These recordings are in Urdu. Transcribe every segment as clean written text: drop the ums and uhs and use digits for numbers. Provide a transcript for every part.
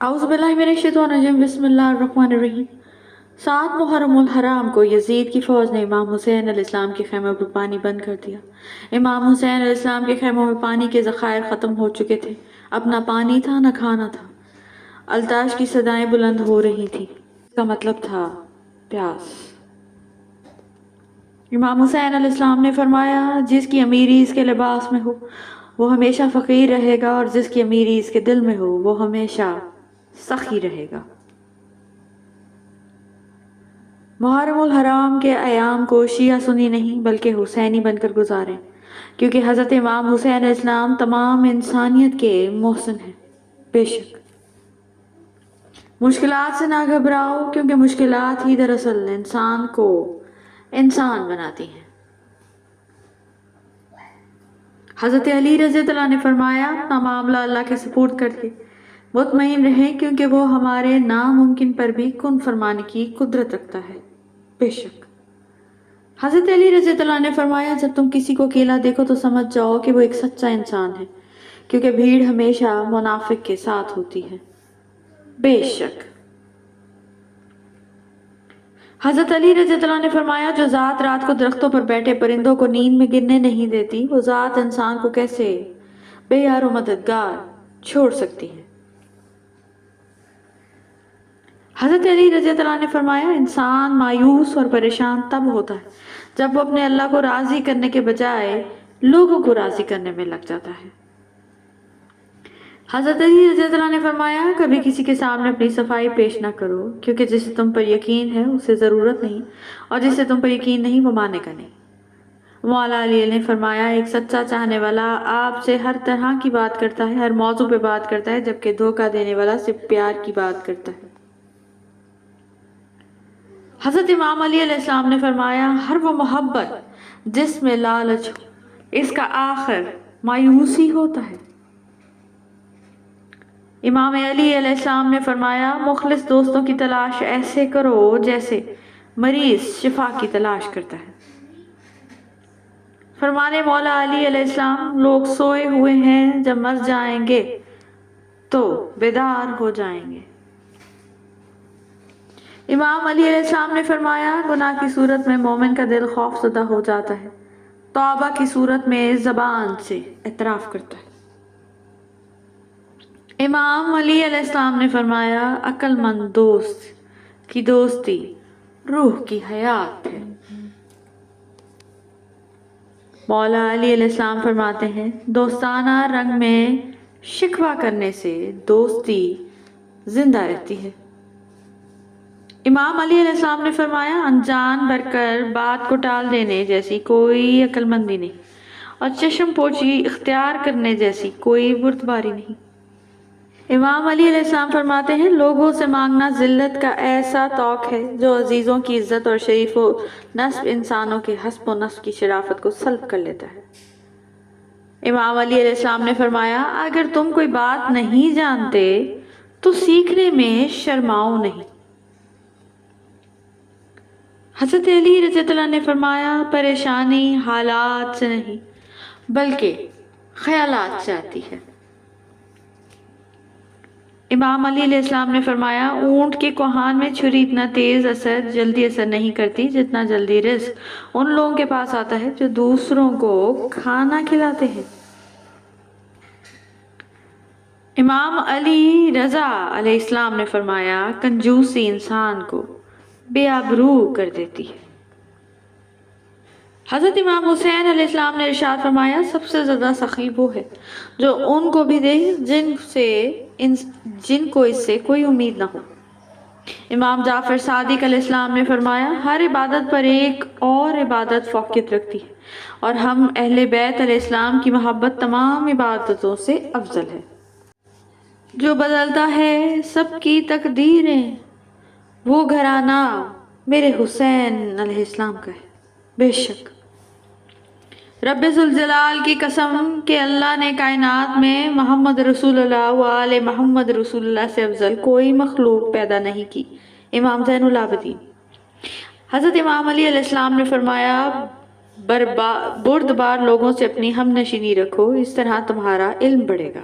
اعوذ باللہ من الشیطان الرجیم، بسم اللہ الرحمن الرحیم۔ 7 محرم الحرام کو یزید کی فوج نے امام حسین علیہ السلام کے خیموں پر پانی بند کر دیا۔ امام حسین علیہ السلام کے خیموں میں پانی کے ذخائر ختم ہو چکے تھے، اب نہ پانی تھا نہ کھانا تھا۔ التاش کی صدائیں بلند ہو رہی تھیں، اس کا مطلب تھا پیاس۔ امام حسین علیہ السلام نے فرمایا، جس کی امیری اس کے لباس میں ہو وہ ہمیشہ فقیر رہے گا، اور جس کی امیری اس کے دل میں ہو وہ ہمیشہ سخی رہے گا۔ محرم الحرام کے ایام کو شیعہ سنی نہیں بلکہ حسینی بن کر گزاریں، کیونکہ حضرت امام حسین علیہ السلام تمام انسانیت کے محسن ہیں۔ بے شک مشکلات سے نہ گھبراؤ، کیونکہ مشکلات ہی دراصل انسان کو انسان بناتی ہیں۔ حضرت علی رضی اللہ عنہ نے فرمایا، اپنا معاملہ اللہ کے سپرد کر کے مطمئن رہیں، کیونکہ وہ ہمارے ناممکن پر بھی کن فرمانے کی قدرت رکھتا ہے۔ بے شک حضرت علی رضی اللہ عنہ نے فرمایا، جب تم کسی کو اکیلا دیکھو تو سمجھ جاؤ کہ وہ ایک سچا انسان ہے، کیونکہ بھیڑ ہمیشہ منافق کے ساتھ ہوتی ہے۔ بے شک حضرت علی رضی اللہ عنہ نے فرمایا، جو ذات رات کو درختوں پر بیٹھے پرندوں کو نیند میں گرنے نہیں دیتی، وہ ذات انسان کو کیسے بے یار و مددگار چھوڑ سکتی ہے۔ حضرت علی رضی اللہ عنہ نے فرمایا، انسان مایوس اور پریشان تب ہوتا ہے جب وہ اپنے اللہ کو راضی کرنے کے بجائے لوگوں کو راضی کرنے میں لگ جاتا ہے۔ حضرت علی رضی اللہ عنہ نے فرمایا، کبھی کسی کے سامنے اپنی صفائی پیش نہ کرو، کیونکہ جسے تم پر یقین ہے اسے ضرورت نہیں، اور جسے تم پر یقین نہیں وہ ماننے کا نہیں۔ مولا علی نے فرمایا، ایک سچا چاہنے والا آپ سے ہر طرح کی بات کرتا ہے، ہر موضوع پہ بات کرتا ہے، جبکہ دھوکہ دینے والا صرف پیار کی بات کرتا ہے۔ حضرت امام علی علیہ السلام نے فرمایا، ہر وہ محبت جس میں لالچ ہو اس کا آخر مایوسی ہوتا ہے۔ امام علی علیہ السلام نے فرمایا، مخلص دوستوں کی تلاش ایسے کرو جیسے مریض شفا کی تلاش کرتا ہے۔ فرمانے مولا علی علیہ السلام، لوگ سوئے ہوئے ہیں، جب مر جائیں گے تو بیدار ہو جائیں گے۔ امام علی علیہ السلام نے فرمایا، گناہ کی صورت میں مومن کا دل خوف زدہ ہو جاتا ہے، توبہ کی صورت میں زبان سے اعتراف کرتا ہے۔ امام علی علیہ السلام نے فرمایا، عقل مند دوست کی دوستی روح کی حیات ہے۔ مولا علی علیہ السلام فرماتے ہیں، دوستانہ رنگ میں شکوہ کرنے سے دوستی زندہ رہتی ہے۔ امام علی علیہ السلام نے فرمایا، انجان بھر کر بات کو ٹال دینے جیسی کوئی عقل مندی نہیں، اور چشم پوشی اختیار کرنے جیسی کوئی بردباری نہیں۔ امام علی علیہ السلام فرماتے ہیں، لوگوں سے مانگنا ذلت کا ایسا طوق ہے جو عزیزوں کی عزت اور شریف و نسب انسانوں کے حسب و نسب کی شرافت کو سلب کر لیتا ہے۔ امام علی علیہ السلام نے فرمایا، اگر تم کوئی بات نہیں جانتے تو سیکھنے میں شرماؤ نہیں۔ حضرت علی رضی اللہ عنہ نے فرمایا، پریشانی حالات سے نہیں بلکہ خیالات سے آتی ہے۔ امام علی علیہ السلام نے فرمایا، اونٹ کے کوہان میں چھری اتنا تیز جلدی اثر نہیں کرتی جتنا جلدی رزق ان لوگوں کے پاس آتا ہے جو دوسروں کو کھانا کھلاتے ہیں۔ امام علی رضا علیہ السلام نے فرمایا، کنجوسی انسان کو بے آبرو کر دیتی ہے۔ حضرت امام حسین علیہ السلام نے ارشاد فرمایا، سب سے زیادہ سخی وہ ہے جو ان کو بھی دے جن کو اس سے کوئی امید نہ ہو۔ امام جعفر صادق علیہ السلام نے فرمایا، ہر عبادت پر ایک اور عبادت فوقیت رکھتی ہے، اور ہم اہل بیت علیہ السلام کی محبت تمام عبادتوں سے افضل ہے۔ جو بدلتا ہے سب کی تقدیریں، وہ گھرانہ میرے حسین علیہ السلام کا ہے۔ بے شک رب ذوالجلال کی قسم کہ اللہ نے کائنات میں محمد رسول اللہ و آل محمد رسول اللہ سے افضل کوئی مخلوق پیدا نہیں کی۔ امام زین العابدین۔ حضرت امام علی علیہ السلام نے فرمایا، بردبار لوگوں سے اپنی ہم نشینی رکھو، اس طرح تمہارا علم بڑھے گا۔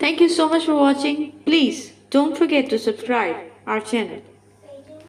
Thank you so much for watching. Please don't forget to subscribe our channel.